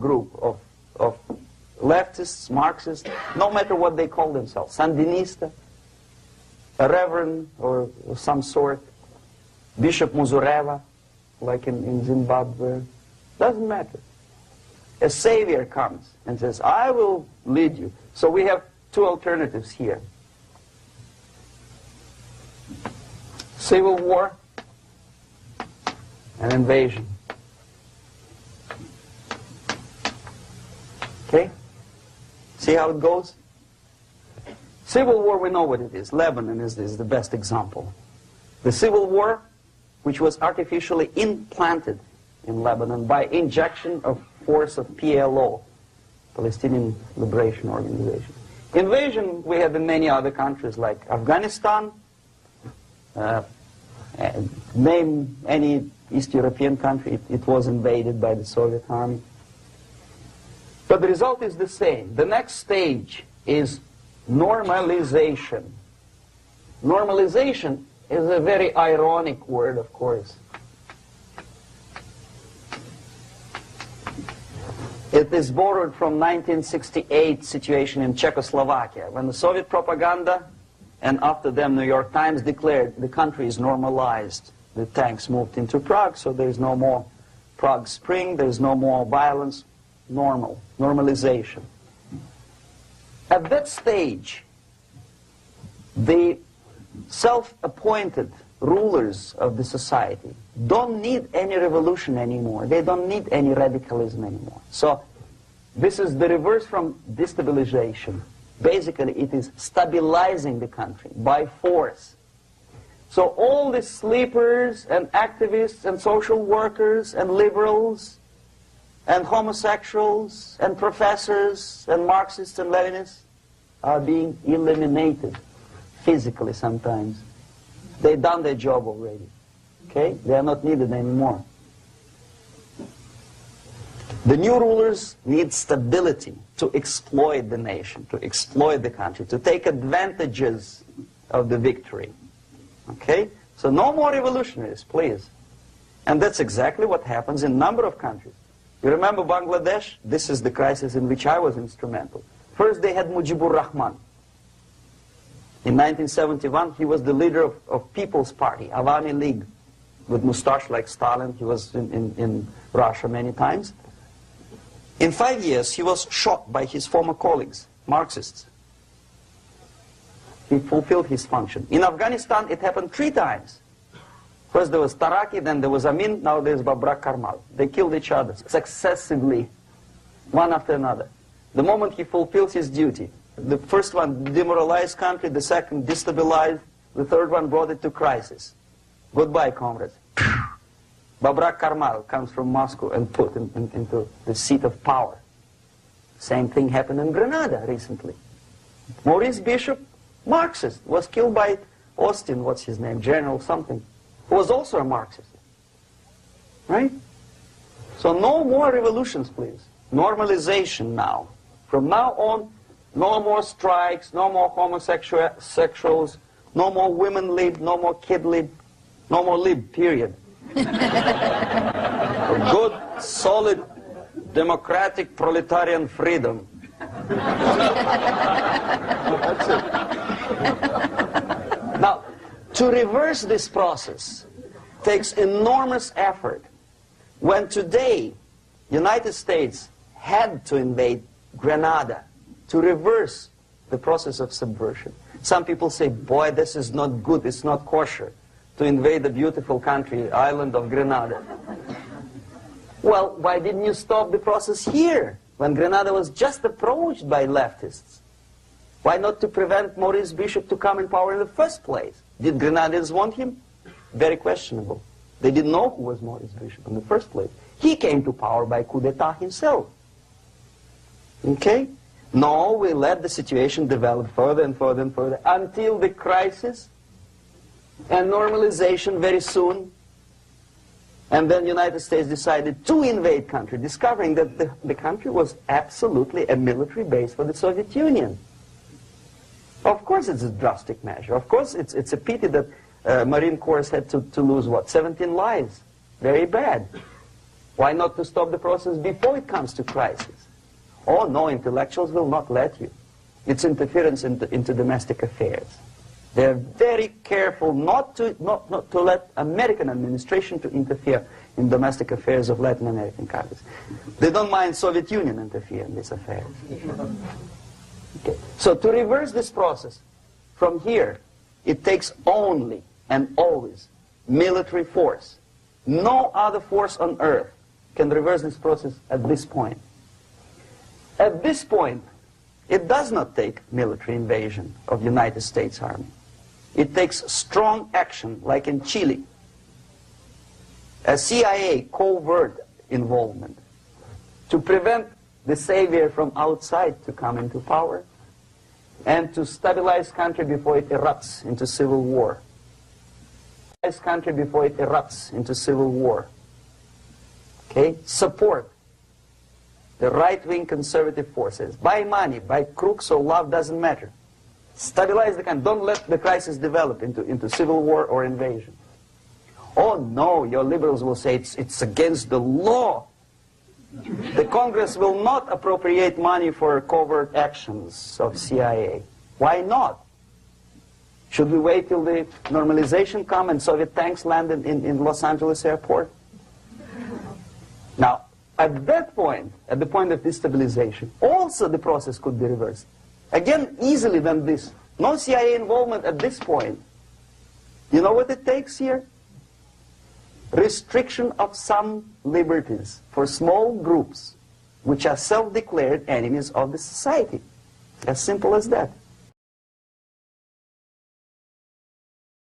group of leftists, Marxists, no matter what they call themselves, Sandinista, a reverend or some sort, Bishop Muzureva, like in Zimbabwe, doesn't matter. A savior comes and says, I will lead you. So we have two alternatives here. Civil war and invasion. Okay? See how it goes? Civil war, we know what it is. Lebanon is the best example. The civil war, which was artificially implanted in Lebanon by injection of force of PLO, Palestinian Liberation Organization. Invasion we have in many other countries like Afghanistan, name any East European country, it was invaded by the Soviet army. But the result is the same. The next stage is normalization. Normalization is a very ironic word, of course. It is borrowed from 1968 situation in Czechoslovakia, when the Soviet propaganda, and after them New York Times, declared the country is normalized. The tanks moved into Prague, so there is no more Prague Spring, there is no more violence. Normalization. At that stage, the self-appointed rulers of the society don't need any revolution anymore. They don't need any radicalism anymore. So this is the reverse from destabilization. Basically, it is stabilizing the country by force. So all the sleepers and activists and social workers and liberals and homosexuals and professors and Marxists and Leninists are being eliminated physically sometimes. They've done their job already. Okay? They are not needed anymore. The new rulers need stability to exploit the nation, to exploit the country, to take advantages of the victory. Okay? So no more revolutionaries, please. And that's exactly what happens in a number of countries. You remember Bangladesh? This is the crisis in which I was instrumental. First they had Mujibur Rahman. In 1971, he was the leader of People's Party, Awami League, with mustache like Stalin. He was in Russia many times. In 5 years, he was shot by his former colleagues, Marxists. He fulfilled his function. In Afghanistan, it happened 3 times. First there was Taraki, then there was Amin, now there's Babrak Karmal. They killed each other successively, one after another. The moment he fulfills his duty, the first one demoralized country, the second destabilized, the third one brought it to crisis. Goodbye, comrades. Babrak Karmal comes from Moscow and put into the seat of power. Same thing happened in Grenada recently. Maurice Bishop, Marxist, was killed by Austin, what's his name, General something, who was also a Marxist. Right? So no more revolutions, please. Normalization now. From now on, no more strikes, no more homosexuals, no more women lib, no more kid lib, no more lib, period. A good, solid, democratic, proletarian freedom. That's it. Now, to reverse this process takes enormous effort. When today, United States had to invade Grenada to reverse the process of subversion. Some people say, boy, this is not good, it's not kosher to invade the beautiful country, island of Grenada. Well, why didn't you stop the process here, when Grenada was just approached by leftists? Why not to prevent Maurice Bishop to come in power in the first place? Did Grenadians want him? Very questionable. They didn't know who was Maurice Bishop in the first place. He came to power by coup d'etat himself. Okay? No, we let the situation develop further and further and further until the crisis and normalization very soon. And then the United States decided to invade country, discovering that the country was absolutely a military base for the Soviet Union. Of course it's a drastic measure. Of course it's a pity that Marine Corps had to lose, what, 17 lives. Very bad. Why not to stop the process before it comes to crisis? Oh no, intellectuals will not let you. It's interference into domestic affairs. They're very careful not to let American administration to interfere in domestic affairs of Latin American countries. They don't mind Soviet Union interfere in these affairs. Okay. So to reverse this process, from here, it takes only and always military force. No other force on earth can reverse this process at this point. At this point, it does not take military invasion of the United States Army. It takes strong action, like in Chile, a CIA covert involvement to prevent the savior from outside to come into power and to stabilize country before it erupts into civil war. Country before it erupts into civil war. Okay? Support the right-wing conservative forces. By money, by crooks or love, doesn't matter. Stabilize the country. Don't let the crisis develop into civil war or invasion. Oh no, your liberals will say it's against the law. The Congress will not appropriate money for covert actions of CIA. Why not? Should we wait till the normalization come and Soviet tanks land in Los Angeles airport? Now, at that point, at the point of destabilization, also the process could be reversed. Again, easily than this. No CIA involvement at this point. You know what it takes here? Restriction of some liberties for small groups which are self-declared enemies of the society. As simple as that.